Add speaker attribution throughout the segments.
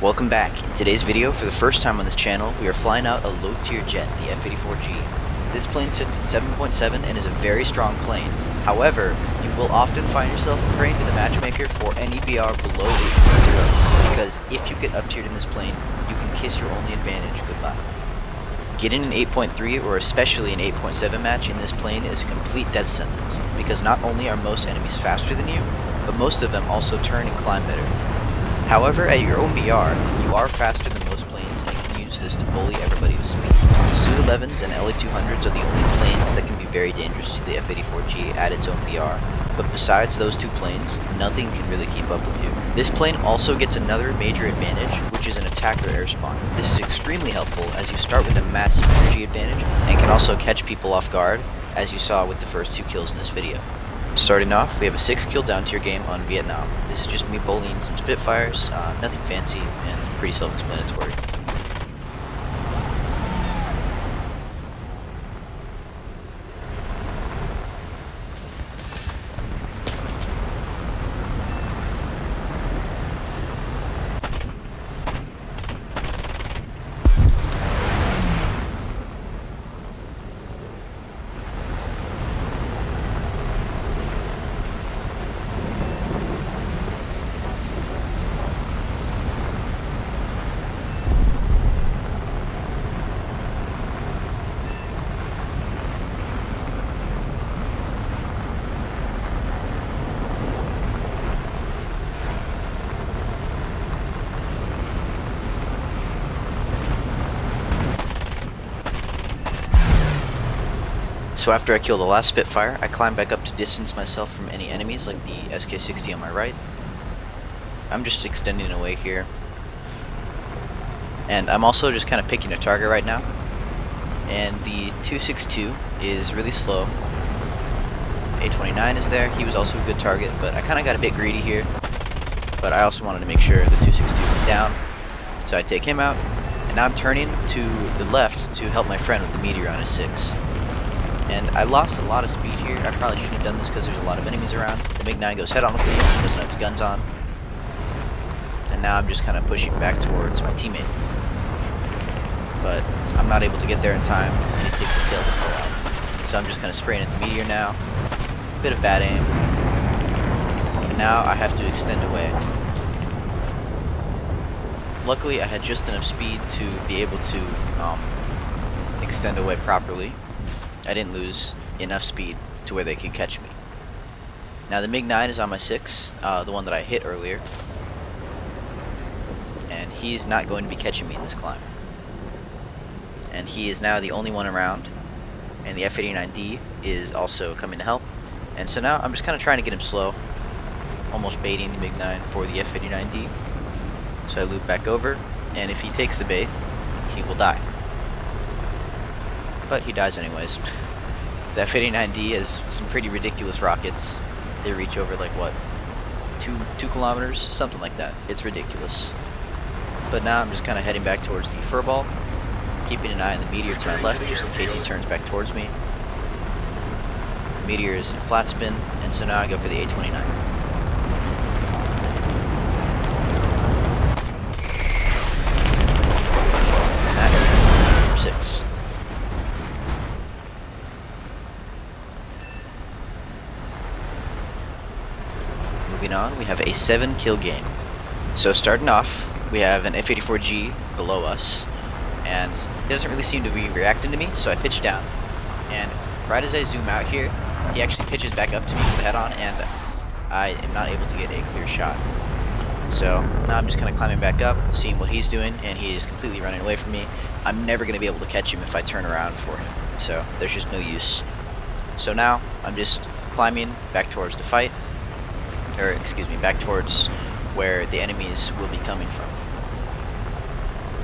Speaker 1: Welcome back. In today's video, for the first time on this channel, we are flying out a low-tier jet, the F-84G. This plane sits at 7.7 and is a very strong plane. However, you will often find yourself praying to the matchmaker for any BR below 8.0, because if you get up-tiered in this plane, you can kiss your only advantage goodbye. Getting an 8.3 or especially an 8.7 match in this plane is a complete death sentence, because not only are most enemies faster than you, but most of them also turn and climb better. However, at your own BR, you are faster than most planes and can use this to bully everybody with speed. The Su-11s and LA-200s are the only planes that can be very dangerous to the F-84G at its own BR, but besides those two planes, nothing can really keep up with you. This plane also gets another major advantage, which is an attacker air spawn. This is extremely helpful as you start with a massive energy advantage and can also catch people off guard, as you saw with the first two kills in this video. Starting off, we have a 6-kill down-tier game on Vietnam. This is just me bullying some Spitfires, nothing fancy, and pretty self-explanatory. So after I kill the last Spitfire, I climb back up to distance myself from any enemies like the SK-60 on my right. I'm just extending away here. And I'm also just kind of picking a target right now. And the 262 is really slow. A29 is there. He was also a good target, but I kind of got a bit greedy here. But I also wanted to make sure the 262 went down. So I take him out. And now I'm turning to the left to help my friend with the Meteor on his 6. And I lost a lot of speed here. I probably shouldn't have done this because there's a lot of enemies around. The MiG-9 goes head on with me, he doesn't have his guns on. And now I'm just kind of pushing back towards my teammate. But I'm not able to get there in time, and he takes his tail to pull out. So I'm just kind of spraying at the Meteor now. Bit of bad aim. And now I have to extend away. Luckily, I had just enough speed to be able to extend away properly. I didn't lose enough speed to where they could catch me. Now the MiG-9 is on my 6, the one that I hit earlier. And he's not going to be catching me in this climb. And he is now the only one around. And the F-89D is also coming to help. And so now I'm just kind of trying to get him slow. Almost baiting the MiG-9 for the F-89D. So I loop back over, and if he takes the bait, he will die. But he dies anyways. The F-89D has some pretty ridiculous rockets. They reach over like what, 2 kilometers, something like that. It's ridiculous. But now I'm just kind of heading back towards the furball, keeping an eye on the Meteor to my left just in case he turns back towards me. The Meteor is in a flat spin, and so now I go for the A29. And that is number 6. Moving on, we have a 7-kill game. So starting off, we have an F-84G below us, and he doesn't really seem to be reacting to me, so I pitch down. And right as I zoom out here, he actually pitches back up to me with the head-on, and I am not able to get a clear shot. So now I'm just kind of climbing back up, seeing what he's doing, and he is completely running away from me. I'm never going to be able to catch him if I turn around for him, so there's just no use. So now I'm just climbing back towards the fight. Or excuse me, back towards where the enemies will be coming from.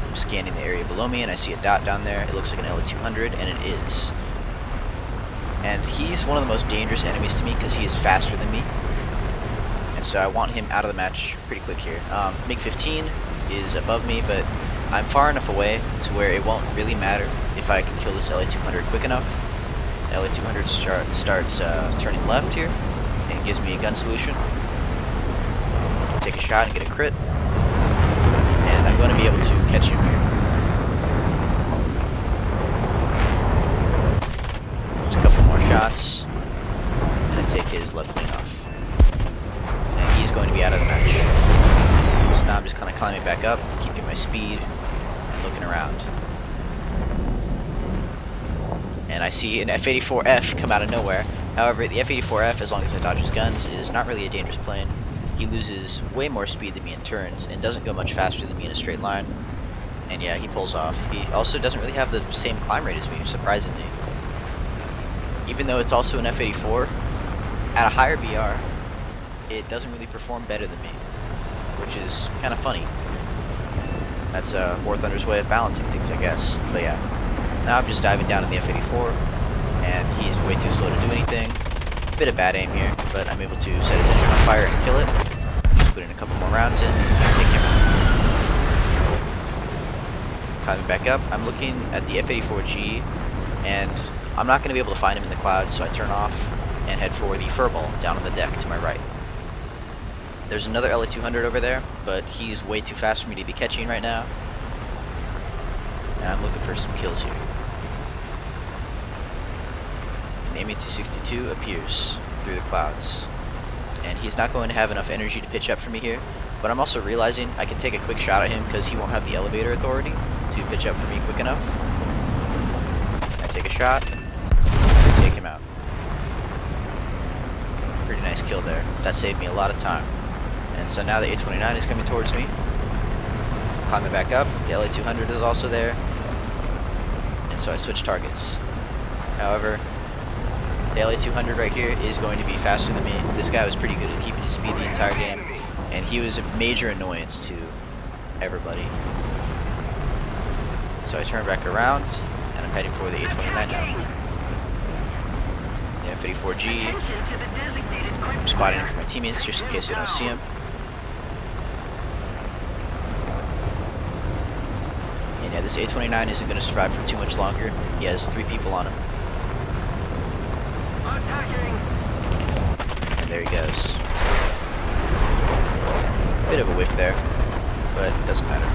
Speaker 1: I'm scanning the area below me and I see a dot down there. It looks like an LA-200, and it is. And he's one of the most dangerous enemies to me because he is faster than me. And so I want him out of the match pretty quick here. MiG-15 is above me, but I'm far enough away to where it won't really matter if I can kill this LA-200 quick enough. The LA-200 starts turning left here and gives me a gun solution. Take a shot and get a crit. And and I'm going to be able to catch him here. Just a couple more shots, and I take his left wing off. And he's going to be out of the match. So now I'm just kind of climbing back up, keeping my speed, and looking around. And I see an F-84F come out of nowhere. However, the F-84F, as long as I dodge his guns, is not really a dangerous plane. He loses way more speed than me in turns, and doesn't go much faster than me in a straight line. And yeah, he pulls off. He also doesn't really have the same climb rate as me, surprisingly. Even though it's also an F-84, at a higher BR, it doesn't really perform better than me, which is kind of funny. That's War Thunder's way of balancing things, I guess. But yeah, now I'm just diving down in the F-84, and he's way too slow to do anything. Bit of bad aim here, but I'm able to set his engine on fire and kill it. Just put in a couple more rounds in, and I take him out. Climbing back up, I'm looking at the F-84G, and I'm not going to be able to find him in the clouds, so I turn off and head for the furball down on the deck to my right. There's another LA-200 over there, but he's way too fast for me to be catching right now. And I'm looking for some kills here. An AIM-262 appears through the clouds. And he's not going to have enough energy to pitch up for me here, but I'm also realizing I can take a quick shot at him because he won't have the elevator authority to pitch up for me quick enough. I take a shot, and take him out. Pretty nice kill there. That saved me a lot of time. And so now the A-29 is coming towards me. Climbing back up, the LA-200 is also there. And so I switch targets. However, the LA-200 right here is going to be faster than me. This guy was pretty good at keeping his speed the entire game, and he was a major annoyance to everybody. So I turn back around, and I'm heading for the A-29 now. The F-84G, I'm spotting him for my teammates just in case they don't see him. And yeah, this A-29 isn't going to survive for too much longer. He has 3 people on him. And there he goes. Bit of a whiff there, but it doesn't matter.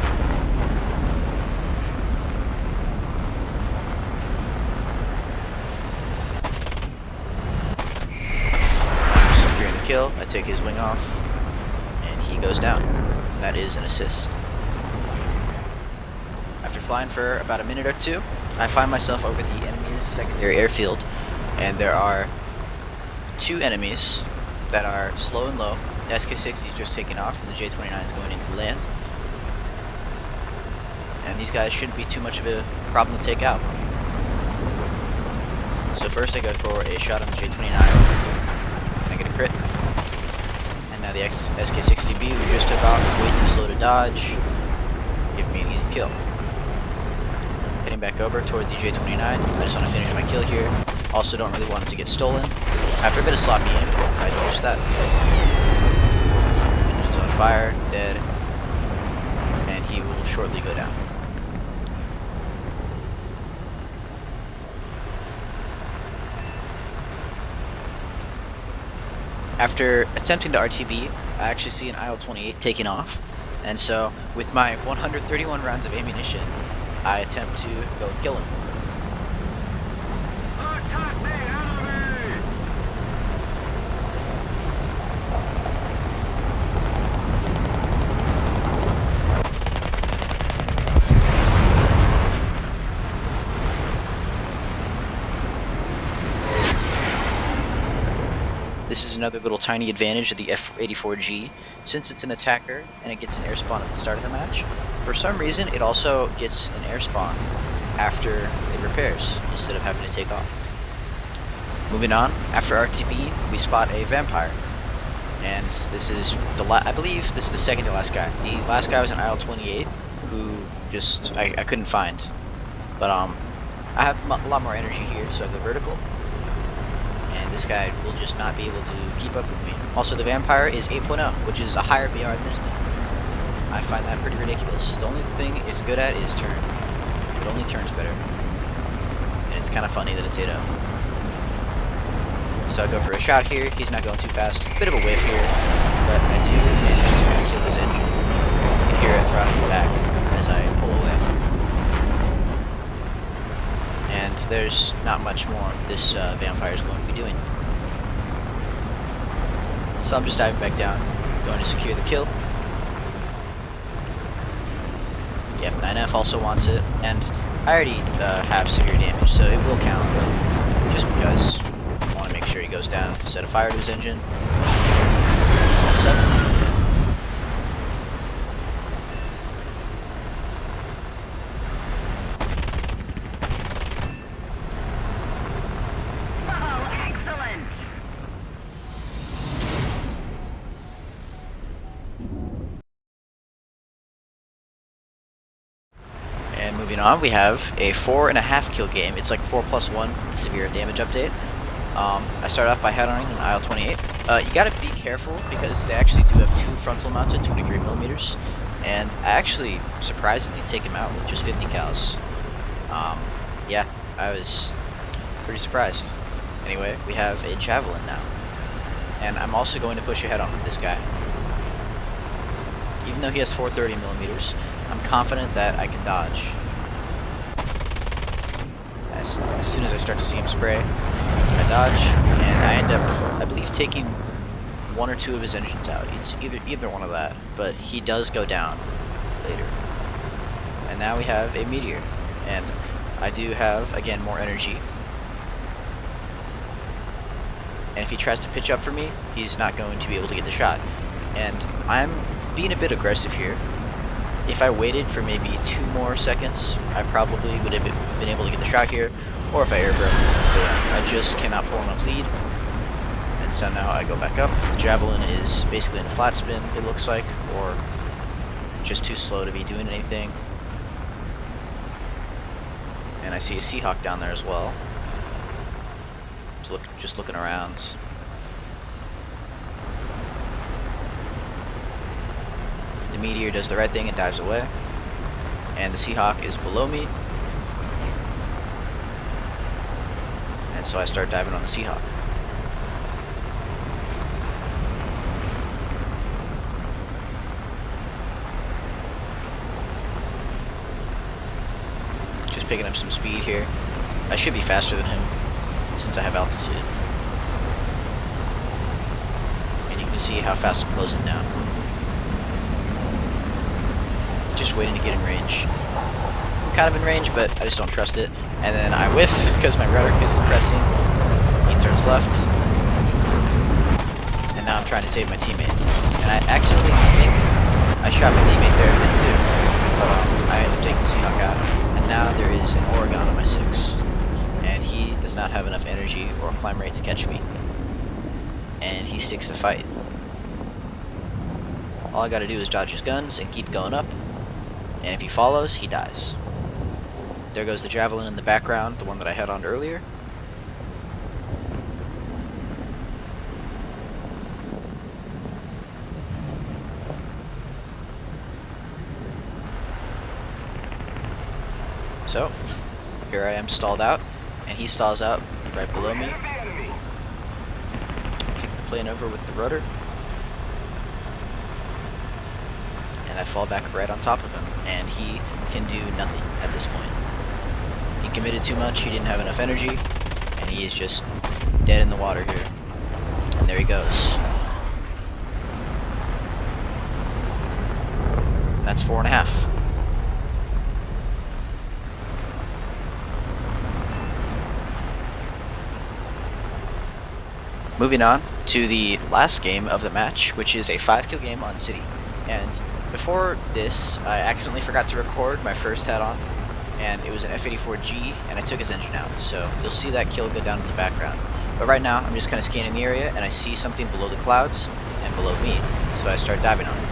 Speaker 1: Securing the kill, I take his wing off, and he goes down. That is an assist. After flying for about a minute or two, I find myself over the enemy's secondary airfield, and there are 2 enemies that are slow and low. The SK-60 is just taking off, and the J-29 is going into land. And these guys shouldn't be too much of a problem to take out. So first I go for a shot on the J-29, and I get a crit. And now the SK-60B we just took off, way too slow to dodge, give me an easy kill. Heading back over toward the J-29, I just want to finish my kill here. Also don't really want it to get stolen. After a bit of sloppy aim, I dodged that. Engine's on fire, dead, and he will shortly go down. After attempting to RTB, I actually see an IL-28 taking off, and so with my 131 rounds of ammunition, I attempt to go kill him. This is another little tiny advantage of the F-84G. Since it's an attacker and it gets an air spawn at the start of the match, for some reason it also gets an air spawn after it repairs instead of having to take off. Moving on, after RTB we spot a vampire, and this is I believe this is the second to last guy. The last guy was an IL-28 who just I couldn't find, but I have a lot more energy here, so I go vertical. This guy will just not be able to keep up with me. Also, the Vampire is 8.0, which is a higher BR than this thing. I find that pretty ridiculous. The only thing it's good at is turn. It only turns better. And it's kind of funny that it's 8.0. So I go for a shot here. He's not going too fast. Bit of a whiff here, but I do manage to kill his engine. You can hear it throttling back. and there's not much more this vampire is going to be doing. So I'm just diving back down, going to secure the kill. The F9F also wants it, and I already have severe damage, so it will count, but just because I want to make sure he goes down. Set a fire to his engine. All 7. And moving on, we have a 4.5 kill game. It's like 4+1 severe damage update. I started off by head-onning an IL-28. You gotta be careful because they actually do have 2 frontal-mounted 23mm, and I actually surprisingly take him out with just 50 cals. Yeah, I was pretty surprised. Anyway, we have a javelin now, and I'm also going to push ahead on with this guy. Even though he has 430mm, I'm confident that I can dodge. As soon as I start to see him spray, I dodge, and I end up, I believe, taking 1 or 2 of his engines out. It's either one of that, but he does go down later. And now we have a meteor, and I do have, again, more energy. And if he tries to pitch up for me, he's not going to be able to get the shot. And I'm being a bit aggressive here. If I waited for maybe 2 more seconds, I probably would have been able to get the shot here, or if I airbroke. But I just cannot pull enough lead, and so now I go back up. The javelin is basically in a flat spin, it looks like, or just too slow to be doing anything. And I see a Seahawk down there as well. Just looking around. The meteor does the right thing and dives away, and the Seahawk is below me, and so I start diving on the Seahawk. Just picking up some speed here. I should be faster than him since I have altitude, and you can see how fast I'm closing now. Just waiting to get in range. I'm kind of in range, but I just don't trust it. And then I whiff because my rudder is compressing. He turns left. And now I'm trying to save my teammate. And I accidentally think I shot my teammate there then too. But I ended up taking Seahawk out. And now there is an Oregon on my 6. And he does not have enough energy or climb rate to catch me. And he sticks to fight. All I gotta do is dodge his guns and keep going up. And if he follows, he dies. There goes the javelin in the background, the one that I had on earlier. So, here I am stalled out, and he stalls out right below me. Kick the plane over with the rudder. And I fall back right on top of him, and he can do nothing at this point. He committed too much, he didn't have enough energy, and he is just dead in the water here. And there he goes. That's 4.5. Moving on to the last game of the match, which is a 5-kill game on City. And before this, I accidentally forgot to record my first head-on, and it was an F-84G, and I took his engine out, so you'll see that kill go down in the background. But right now, I'm just kind of scanning the area, and I see something below the clouds and below me, so I start diving on it.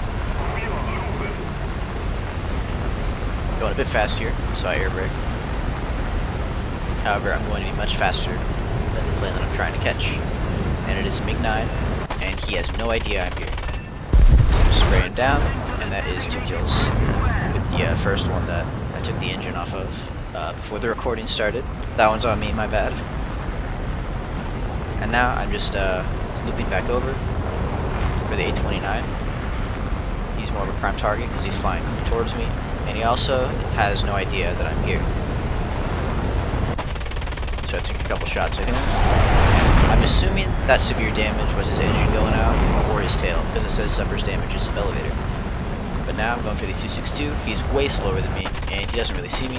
Speaker 1: Going a bit fast here, so I air brake. However, I'm going to be much faster than the plane that I'm trying to catch. And it is a MiG-9, and he has no idea I'm here. So I'm spraying down, and that is 2 kills. With the first one that I took the engine off of before the recording started. That one's on me, my bad. And now I'm just looping back over for the A-29. He's more of a prime target because he's flying towards me, and he also has no idea that I'm here. So I took a couple shots at him. I'm assuming that severe damage was his engine going out or his tail, because it says suffers damages of elevator. But now I'm going for the 262. He's way slower than me, and he doesn't really see me.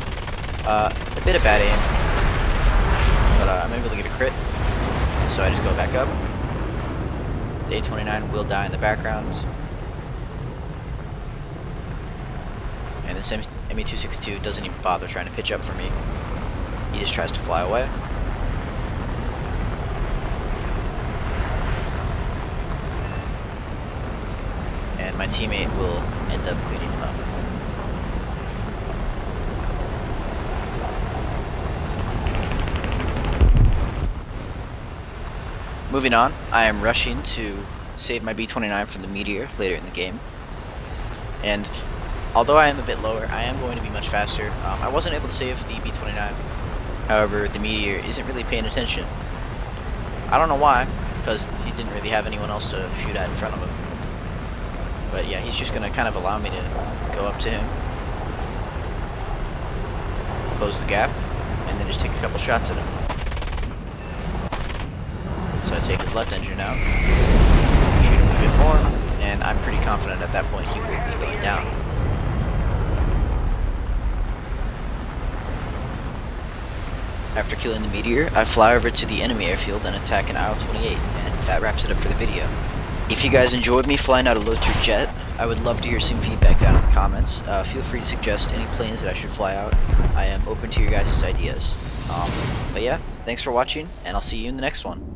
Speaker 1: A bit of bad aim, but I'm able to get a crit, so I just go back up. The A-29 will die in the background. And this ME-262 doesn't even bother trying to pitch up for me. He just tries to fly away. And my teammate will end up cleaning him up. Moving on, I am rushing to save my B-29 from the meteor later in the game. And although I am a bit lower, I am going to be much faster. I wasn't able to save the B-29. However, the meteor isn't really paying attention. I don't know why, because he didn't really have anyone else to shoot at in front of him. But yeah, he's just going to kind of allow me to go up to him, close the gap, and then just take a couple shots at him. So I take his left engine out, shoot him a bit more, and I'm pretty confident at that point he will be going down. After killing the meteor, I fly over to the enemy airfield and attack an IL-28, and that wraps it up for the video. If you guys enjoyed me flying out a low-tier jet, I would love to hear some feedback down in the comments. Feel free to suggest any planes that I should fly out. I am open to your guys' ideas. But yeah, thanks for watching, and I'll see you in the next one.